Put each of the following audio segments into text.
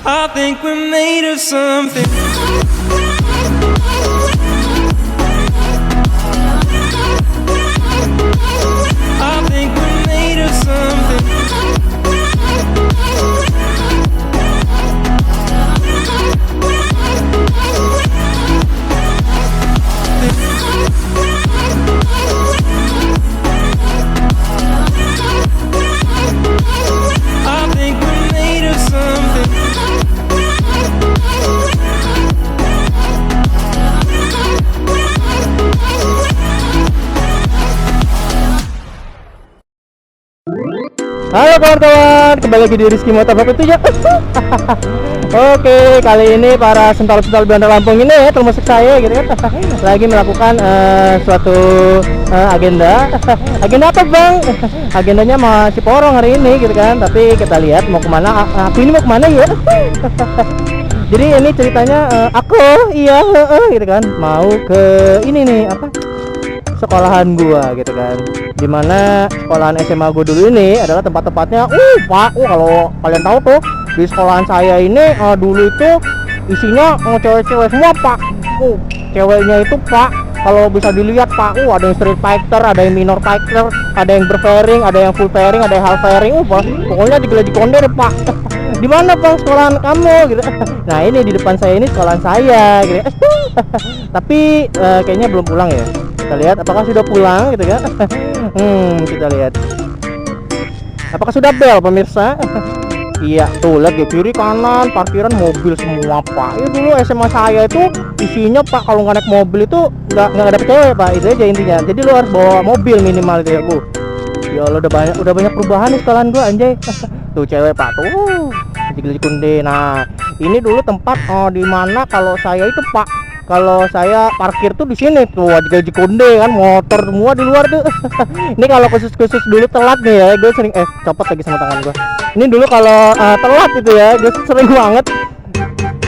I think we're made of something. I think we're made of something. I think we're made of something. Halo kawan-kawan, kembali lagi di Rizky Motor Vlog itu ya. Oke, kali ini para sental-sental Bandar Lampung ini ya, termasuk saya gitu kan, lagi melakukan suatu agenda. Agenda apa bang? Agendanya masih porong hari ini gitu kan, tapi kita lihat mau kemana. Aku ini mau kemana ya? Jadi ini ceritanya aku, iya gitu kan, mau ke ini nih apa? Sekolahan gua gitu kan, dimana sekolahan SMA gua dulu ini adalah tempat-tempatnya pak, kalau kalian tahu tuh di sekolahan saya ini dulu itu isinya cewek-cewek semua pak. Ceweknya itu pak, kalau bisa dilihat pak, ada yang street fighter, ada yang minor fighter, ada yang berfairing, ada yang full fairing, ada yang half fairing, pokoknya digila-gila konde deh pak. Di mana bang sekolahan kamu gitu? Nah ini di depan saya ini sekolahan saya gitu. Tapi kayaknya belum pulang ya. Kita lihat apakah sudah pulang gitu kan. Kita lihat apakah sudah bel pemirsa. Iya tuh, lihat ya, kiri kanan parkiran mobil semua pak. Itu dulu SMA saya itu isinya pak, kalau nggak naik mobil itu nggak ada cewek pak, itu aja intinya. Jadi lu harus bawa mobil minimal itu ya bu. Ya Allah, udah banyak perubahan nih sekolahan gua anjay. Tuh cewek pak tuh gigi kunde. Nah ini dulu tempat di mana kalau saya itu pak, kalau saya parkir tuh di sini tuh gaji konde kan, motor semua di luar tuh. Ini kalau khusus dulu telat nih ya, gue sering copot lagi sama tangan gue. Ini dulu kalau telat itu ya, gue sering banget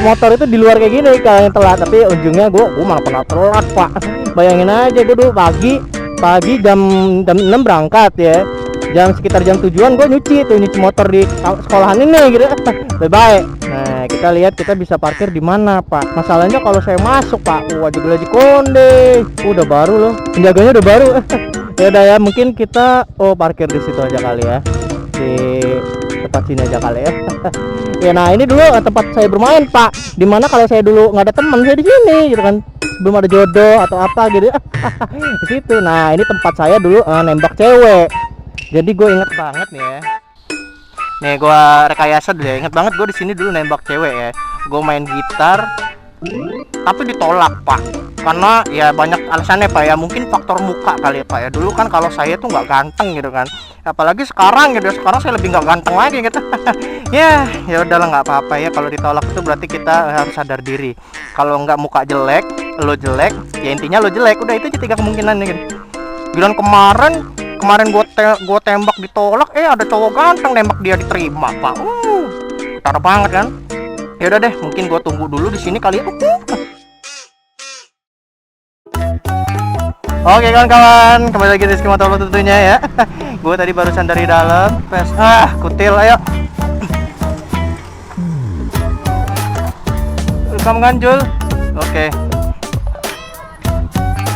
motor itu di luar kayak gini kalau yang telat. Tapi ujungnya gue malah pernah telat pak. Bayangin aja, gue dulu pagi jam 6 berangkat ya, sekitar jam 7-an gue nyuci motor di sekolahan ini gitu. Bye-bye. Nah, kita lihat kita bisa parkir di mana, Pak. Masalahnya kalau saya masuk, Pak, wajib lagi konde. Udah baru loh. Penjaganya udah baru. Ya udah ya, mungkin kita parkir di situ aja kali ya. Di tempat sini aja kali ya. Ya nah, ini dulu tempat saya bermain, Pak. Dimana kalau saya dulu nggak ada teman, saya di sini gitu kan. Belum ada jodoh atau apa gitu. Di situ. Nah, ini tempat saya dulu nembak cewek. Jadi gue inget banget nih ya. Nih gue rekayasa dulu ya. Inget banget gue di sini dulu nembak cewek ya. Gue main gitar, tapi ditolak pak. Karena ya banyak alasannya pak ya. Mungkin faktor muka kali ya pak ya. Dulu kan kalau saya tuh nggak ganteng gitu kan. Apalagi sekarang gitu. Sekarang saya lebih nggak ganteng lagi gitu. Ya udahlah nggak apa-apa ya. Kalau ditolak itu berarti kita harus sadar diri. Kalau nggak muka jelek, lo jelek, ya intinya lo jelek. Udah itu aja 3 kemungkinan nih. Gitu. Bilang kemarin gue tembak ditolak, ada cowok ganteng nembak dia diterima pak. Parah banget kan. Ya udah deh, mungkin gue tunggu dulu di sini kali ya. Oke kawan-kawan, kembali lagi di Rizky Motor Vlog tentunya ya. Gue tadi barusan dari dalam kutil, ayo. Kamu nganjul. Oke.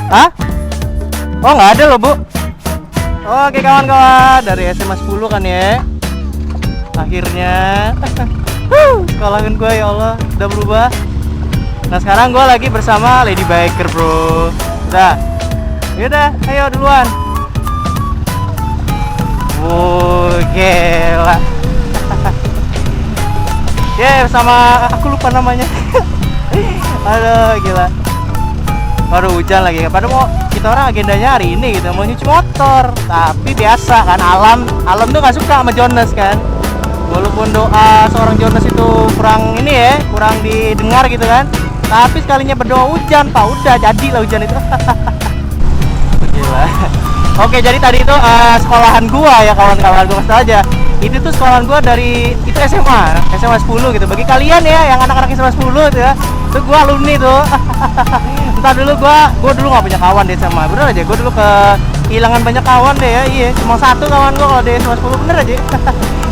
Hah? Oh nggak ada loh bu. Oke kawan-kawan, dari SMA 10 kan ya. Akhirnya sekolahan gue ya Allah udah berubah. Nah sekarang gue lagi bersama Lady Biker bro. Yaudah, ayo duluan. Gila. Ya bersama, aku lupa namanya. Aduh gila. Baru hujan lagi, padahal mau kita orang agendanya hari ini gitu, mau nyuci motor. Tapi biasa kan, alam tuh gak suka sama Jonas kan. Walaupun doa seorang Jonas itu kurang ini ya, kurang didengar gitu kan. Tapi sekalinya berdoa hujan, pak, udah jadilah hujan itu. Gila. Oke, jadi tadi itu sekolahan gua ya kawan-kawan, gua kasih aja. Itu tuh sekolahan gua dari itu SMA 10 gitu. Bagi kalian ya yang anak-anak SMA 10 itu ya, itu gua alumni tuh. Entah dulu gua dulu nggak punya kawan di SMA. Bener aja, gua dulu ke kehilangan banyak kawan deh ya. Iya, cuma satu kawan gue kalau di SMA 10 bener aja.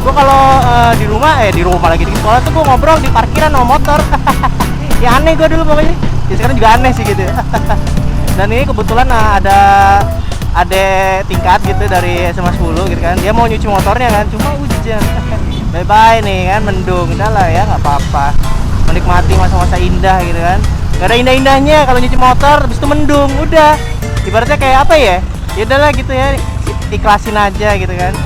Gue kalau di rumah lagi di sekolah tuh gue ngobrol di parkiran sama motor. Ya aneh gue dulu pokoknya. Ya sekarang juga aneh sih gitu. Dan ini kebetulan ada tingkat gitu dari SMA 10 gitu kan. Dia mau nyuci motornya kan, cuma hujan. Bye bye nih kan, mendung. Udah lah ya, nggak apa-apa. Menikmati masa-masa indah gitu kan. Gak ada indah-indahnya kalau nyuci motor habis itu mendung. Udah. Ibaratnya kayak apa ya? Ya udahlah gitu ya. Ikhlasin aja gitu kan.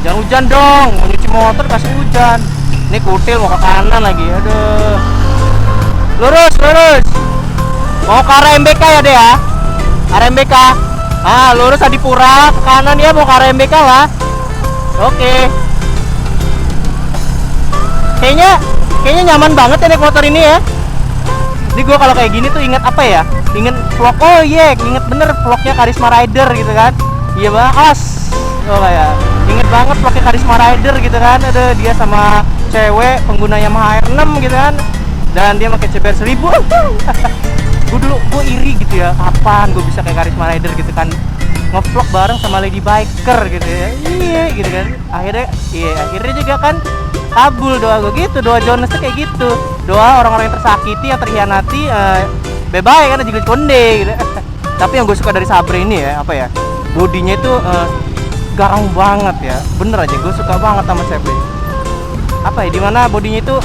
Jangan hujan dong, mau nyuci motor kasih hujan. Ini kutil mau ke kanan lagi. Aduh. Lurus. Mau ke arah MBK ya deh ya. Arah MBK. Lurus Adipura ke kanan ya, mau ke arah MBK lah. Oke. Kayaknya nyaman banget ya naik motor ini ya. Ini gue kalau kayak gini tuh inget apa ya? Inget vlog, inget bener vlognya Karisma Rider gitu kan. Iya banget. Ya. Inget banget vlognya Karisma Rider gitu kan. Ada dia sama cewek pengguna Yamaha R6 gitu kan. Dan dia pakai CBR 1000. Gue iri gitu ya. Kapan gue bisa kayak Karisma Rider gitu kan, ngevlog bareng sama lady biker gitu ya. Iya gitu kan. Akhirnya juga kan kabul doa gue gitu. Doa Jonas tuh kayak gitu. Doa orang-orang yang tersakiti, yang terhianati, bye-bye kan juga konde gitu. Tapi yang gue suka dari Sabre ini ya, apa ya? Bodinya itu garang banget ya. Bener aja gue suka banget sama Sabre. Apa ya? Dimana bodinya itu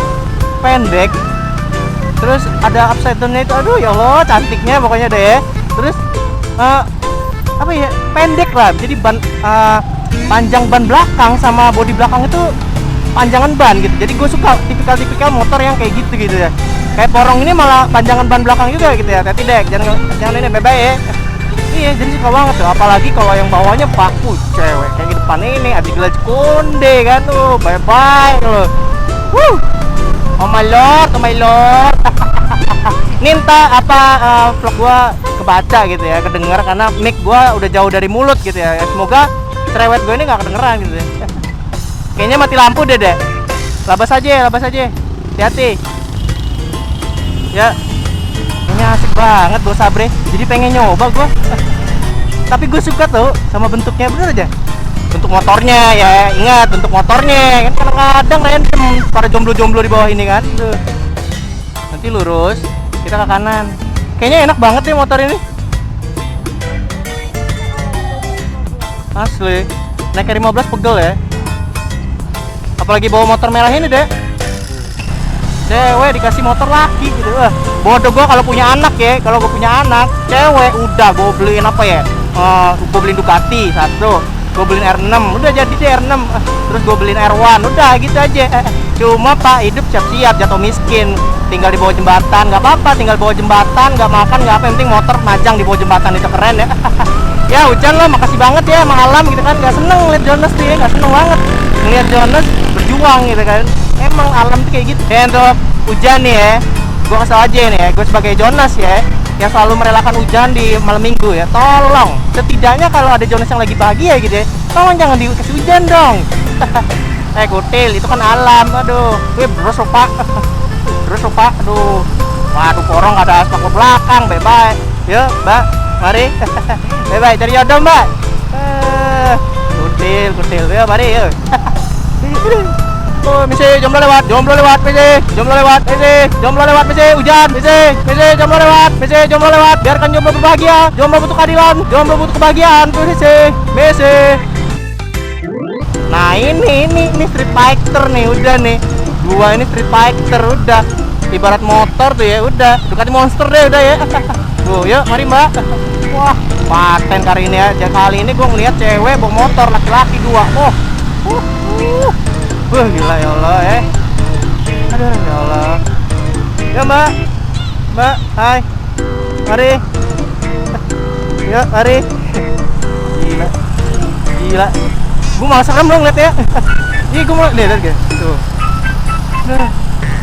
pendek. Terus ada upside down-nya itu, aduh ya Allah, cantiknya pokoknya deh. Terus apa ya? Pendek lah. Jadi panjang ban belakang sama bodi belakang itu panjangan ban gitu. Jadi gue suka tipikal motor yang kayak gitu ya. Kayak Porong ini malah panjangan ban belakang juga gitu ya. Hati-hati dek, jangan ini bye-bye ya. Iya, jadi suka banget tuh. Apalagi kalau yang bawahnya paku cewek kayak di depan ini Adi Gelaj Konde kan tuh. Bye-bye lo. Oh my lord. Ini entah apa vlog gua kebaca gitu ya, kedenger karena mic gua udah jauh dari mulut gitu ya. Semoga cerewet gue ini nggak kedengeran gitu ya. Kayaknya mati lampu deh. Labas aja. Hati-hati. Ya. Ini asik banget Bos Sabre. Jadi pengen nyoba gua. Tapi gue suka tuh sama bentuknya, bener aja. Bentuk motornya ya, ingat bentuk motornya. Kan kadang-kadang kalian para jomblo-jomblo di bawah ini kan. Tuh. Nanti lurus, kita ke kanan. Kayaknya enak banget nih motor ini. Asli. Naik 15 pegel ya. Apalagi bawa motor merah ini deh. Cewek dikasih motor laki gitu. Bodoh gua kalau punya anak ya. Kalau gua punya anak cewek, udah gua beliin apa ya? Gua beliin Ducati satu, gua beliin R6, udah jadi deh R6. Terus gua beliin R1, udah gitu aja. Cuma Pak, hidup siap-siap jatuh miskin. Tinggal di bawah jembatan, nggak apa-apa. Tinggal bawah jembatan, nggak makan, nggak apa. Yang penting motor majang di bawah jembatan, itu keren ya. Ya hujan lah, makasih banget ya sama alam gitu kan. Nggak seneng liat Jonas tuh ya, nggak seneng banget ngeliat Jonas berjuang gitu kan. Emang alam tuh kayak gitu ya. Untuk hujan nih ya, gue kasih aja nih ya, gue sebagai Jonas ya yang selalu merelakan hujan di malam minggu ya, tolong setidaknya kalau ada Jonas yang lagi bahagia gitu ya, tolong jangan dikasih hujan dong. Kutil, itu kan alam. Aduh, gue bros lupa. Aduh, waduh, Porong gak ada aspak ke belakang. Bye-bye. Yuk mbak, mari. Bye-bye, cari jodoh mbak. Kutil, yuk mari yuk. Misi, jomblo lewat, misi, hujan, misi, jomblo lewat, biarkan jomblo berbahagia, jomblo butuh keadilan, jomblo butuh kebahagiaan, misi. Nah ini street fighter nih, udah nih, dua ini street fighter, udah, ibarat motor tuh ya, udah, Ducati Monster deh, udah ya. Tuh, yuk, mari mbak. Wah, paten kali ini ya, kali ini gue ngeliat cewek bawa motor, laki-laki dua, gila ya Allah ya. Aduh ya Allah. Ya mbak, hai. Mari. Ya mari. Gila. Gue malah serem dong liat ya. Iya gue mau lihat gitu. Tuh.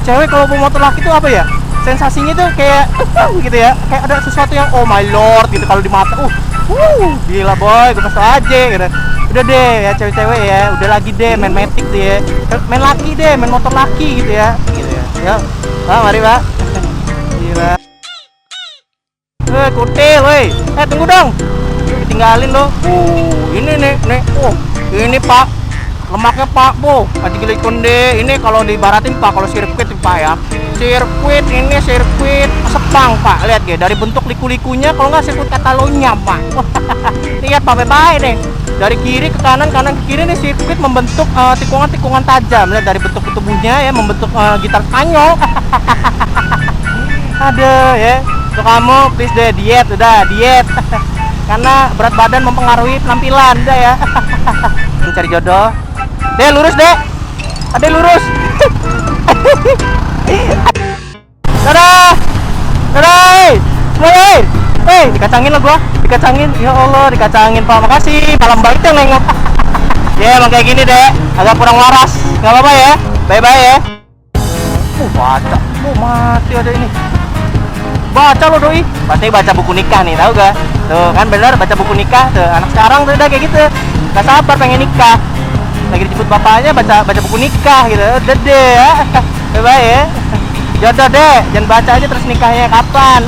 Cewek kalau bawa motor laki tuh apa ya? Sensasinya tuh kayak gitu ya. Kayak ada sesuatu yang oh my lord gitu kalau di mata. Gila boy, gue kasih aja gitu. Udah deh ya cewek-cewek ya, udah lagi deh main matic tuh ya, main laki deh, main motor laki gitu ya. Yuk, mari mbak. Gila. Kutil, woi. Tunggu dong. ditinggalin loh. Ini nih, ini Pak, lemaknya Pak, bu. Pati gili konde. Ini kalau dibaratin Pak, kalau sirkuit Pak ya. Sirkuit ini sirkuit Sepang Pak. Lihat ya, dari bentuk liku-likunya, kalau nggak sirkuit Catalonia Pak. Lihat Pak, baik nih. Dari kiri ke kanan, kanan ke kiri nih sirkuit membentuk tikungan-tikungan tajam. Lihat dari bentuk tubuhnya ya, membentuk gitar Spanyol. Aduh ya, untuk kamu please deh diet, udah diet. Karena berat badan mempengaruhi penampilan, udah ya. Mencari jodoh. Dek lurus dek, adek lurus. Dadah, dadah, mulai. Dikacangin lah gua, dikacangin. Ya Allah, dikacangin Pak, makasih. Malam baik tuh nengok. Ya emang kayak gini deh, agak kurang waras. Nggak apa-apa ya, bye-bye ya. Baca, mati ada ini. Baca lo doi, pasti baca buku nikah nih, tahu gak? Tuh kan bener, baca buku nikah tuh. Anak sekarang tuh udah kayak gitu, gak sabar pengen nikah. Lagi dijemput bapaknya baca buku nikah gitu. Udah deh ya, bye-bye ya. Jodoh deh, jangan baca aja terus nikahnya kapan.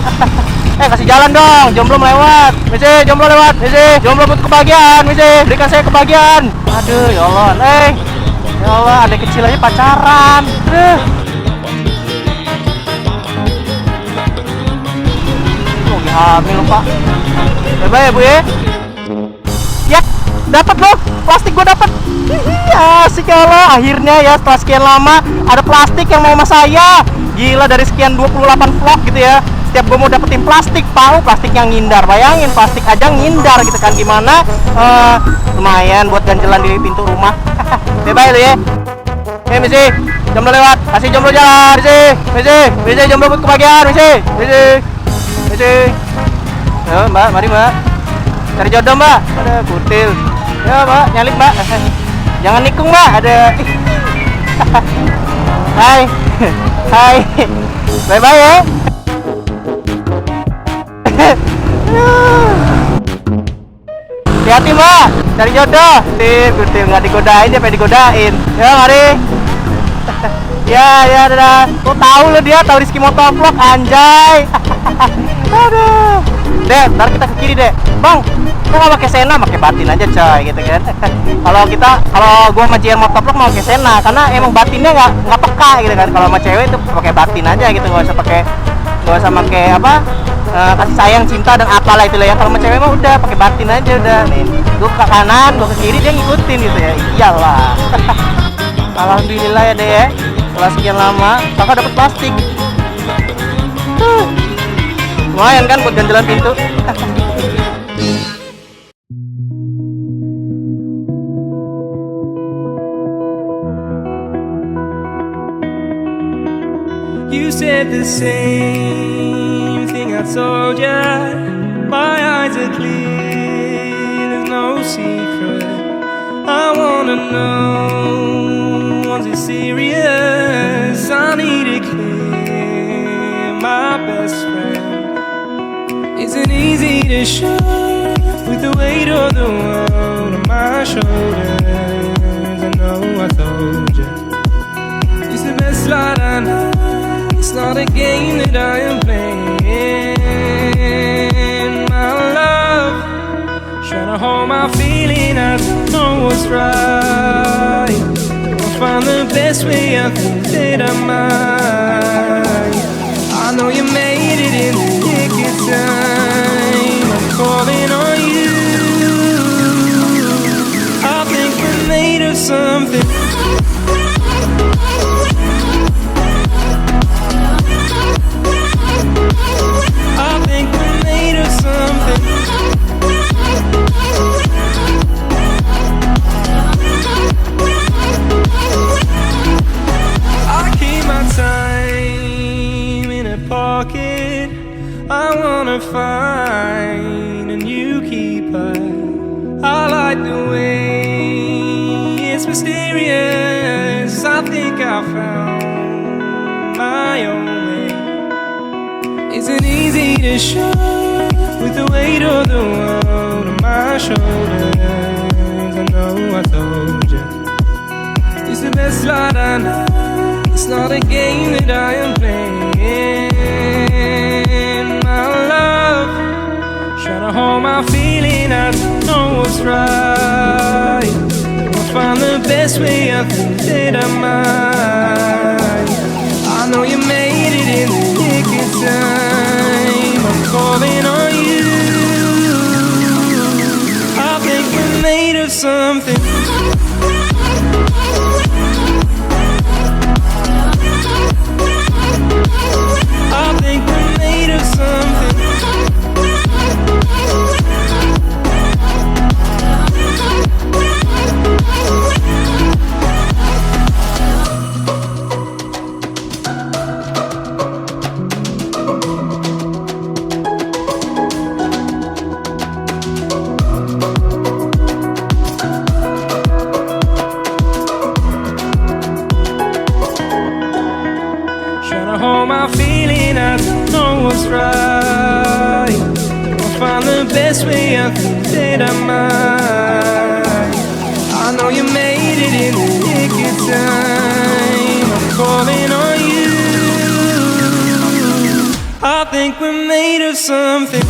Kasih jalan dong, jomblo melewat. Misi, jomblo lewat. Misi, jomblo butuh kebahagiaan. Misi, berikan saya kebahagiaan. Aduh, ya Allah, ya Allah, adek kecil aja pacaran. Lagi hamil Pak. Bye-bye ya Bu ya. Ya, dapat loh, plastik gua dapat. Asik ya Allah, akhirnya ya setelah sekian lama ada plastik yang mau sama saya. Gila, dari sekian 28 vlog gitu ya. Setiap gue mau dapetin plastik, Pak, plastik yang ngindar. Bayangin, plastik aja ngindar gitu kan. Gimana? Lumayan buat ganjelan di pintu rumah. Bye-bye lu ya. Misi, jomblo lewat. Kasih jomblo jalan. Misi, jomblo buat kebahagiaan. Misi. Yo, Mbak, mari Mbak. Cari jodoh Mbak. Ada kutil. Ya Mbak, nyalip Mbak. Jangan nikung Mbak, ada. Hai. Bye-bye ya. Hati-hati Mbak, cari jodoh. Kutil nggak digodain, dia pengen digodain. Ya mari. Ya dadah. Lo tahu lo dia, tahu Rizky Motovlog anjay. Aduh. Dek, ntar kita ke kiri dek. Bang, kita nggak pakai Sena, pakai batin aja coy, gitu kan. Kalau gua sama JR Motovlog mau pakai Sena, karena emang batinnya nggak peka gitu kan. Kalau sama cewek itu pakai batin aja gitu, nggak usah pakai apa, kasih sayang, cinta dan apalah itu lah ya. Kalau sama cewek mah udah pakai batin aja udah. Nih, gua ke kanan, gua ke kiri, dia ngikutin gitu ya. Iyalah. Alhamdulillah ya deh ya. Setelah sekian lama, kakak dapat plastik. Lumayan kan buat ganjelan pintu. You said the same thing I told ya. My eyes are clear, there's no secret. I wanna know, was it serious? I need it clear, my best friend. Isn't easy to show with the weight of the world on my shoulders. I know I told you it's the best light I know. It's not a game that I am playing. My love, trying to hold my feeling. I don't know what's right. I'll find the best way. I think that I might. I know you made it in the nick of time. I'm calling on you. I think we're made of something. I think we're made of something. I keep my time in a pocket. I wanna find a new keeper. I like the way it's mysterious. I think I found my own way. Isn't easy to show with the weight of the world on my shoulders. I know I told you it's the best light I know. It's not a game that I am playing. My love, trying to hold my feeling, I don't know what's right. I'll find the best way, I think that I might. I know you made it in the nick of time. I'm calling on you. I think we're made of something. I think we're made of something. Trying to hold my feeling, I don't know what's right. I'll find the best way, I think that I might. I know you made it in the nick of time. I'm calling on you. I think we're made of something.